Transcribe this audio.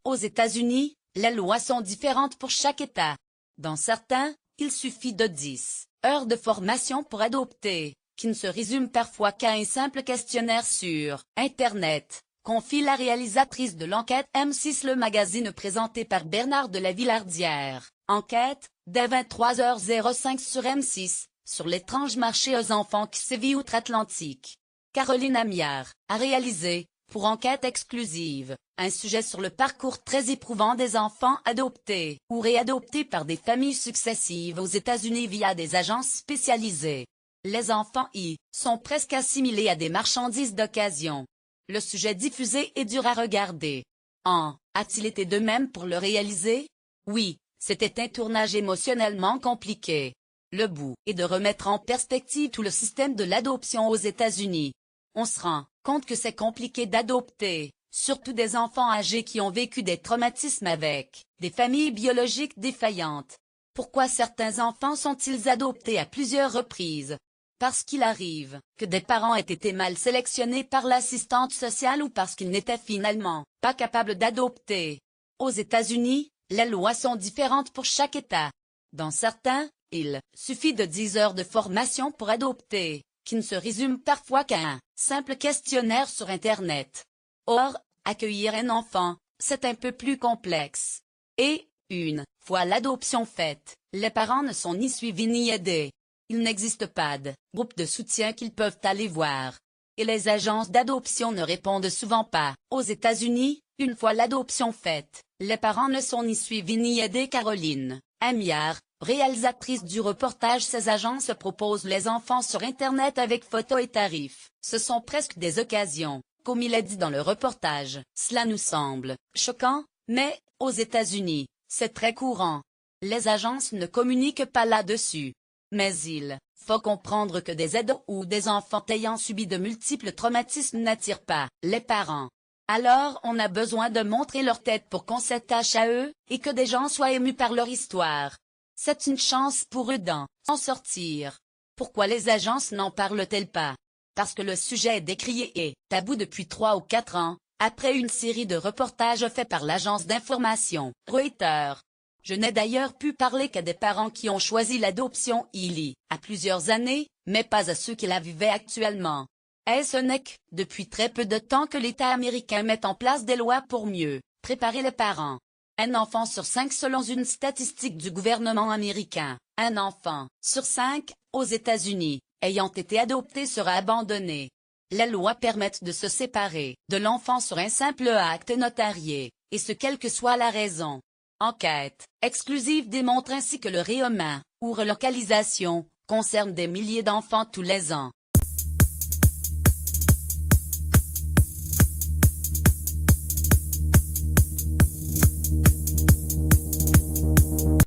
Aux États-Unis, les lois sont différentes pour chaque État. Dans certains, il suffit de 10 heures de formation pour adopter, qui ne se résume parfois qu'à un simple questionnaire sur Internet, confie la réalisatrice de l'enquête M6 Le Magazine présenté par Bernard de la Villardière. Enquête, dès 23h05 sur M6, sur l'étrange marché aux enfants qui sévit outre-Atlantique. Caroline Amiard a réalisé, pour Enquête exclusive, un sujet sur le parcours très éprouvant des enfants adoptés ou réadoptés par des familles successives aux États-Unis via des agences spécialisées. Les enfants y sont presque assimilés à des marchandises d'occasion. Le sujet diffusé est dur à regarder. A-t-il été de même pour le réaliser? Oui, c'était un tournage émotionnellement compliqué. Le but est de remettre en perspective tout le système de l'adoption aux États-Unis. On se rend compte que c'est compliqué d'adopter, surtout des enfants âgés qui ont vécu des traumatismes avec des familles biologiques défaillantes. Pourquoi certains enfants sont-ils adoptés à plusieurs reprises? Parce qu'il arrive que des parents aient été mal sélectionnés par l'assistante sociale ou parce qu'ils n'étaient finalement pas capables d'adopter. Aux États-Unis, les lois sont différentes pour chaque État. Dans certains, il suffit de 10 heures de formation pour adopter, qui ne se résume parfois qu'à un simple questionnaire sur Internet. Or, accueillir un enfant, c'est un peu plus complexe. Et, une fois l'adoption faite, les parents ne sont ni suivis ni aidés. Il n'existe pas de groupe de soutien qu'ils peuvent aller voir. Et les agences d'adoption ne répondent souvent pas. Aux États-Unis, une fois l'adoption faite, les parents ne sont ni suivis ni aidés. Caroline Amiard, réalisatrice du reportage. Ces agences proposent les enfants sur Internet avec photos et tarifs. Ce sont presque des occasions, comme il est dit dans le reportage. Cela nous semble choquant, mais, aux États-Unis, c'est très courant. Les agences ne communiquent pas là-dessus. Mais il faut comprendre que des ados ou des enfants ayant subi de multiples traumatismes n'attirent pas les parents. Alors on a besoin de montrer leur tête pour qu'on s'attache à eux, et que des gens soient émus par leur histoire. C'est une chance pour eux d'en sortir. Pourquoi les agences n'en parlent-elles pas? Parce que le sujet est décrié et tabou depuis 3 ou 4 ans, après une série de reportages faits par l'agence d'information Reuters. Je n'ai d'ailleurs pu parler qu'à des parents qui ont choisi l'adoption il y a plusieurs années, mais pas à ceux qui la vivaient actuellement. Et ce n'est que depuis très peu de temps que l'État américain met en place des lois pour mieux préparer les parents. Un enfant sur 5 selon une statistique du gouvernement américain, un enfant sur 5, aux États-Unis, ayant été adopté sera abandonné. Les lois permettent de se séparer de l'enfant sur un simple acte notarié, et ce quelle que soit la raison. Enquête exclusive démontre ainsi que le réhomat, ou relocalisation, concerne des milliers d'enfants tous les ans.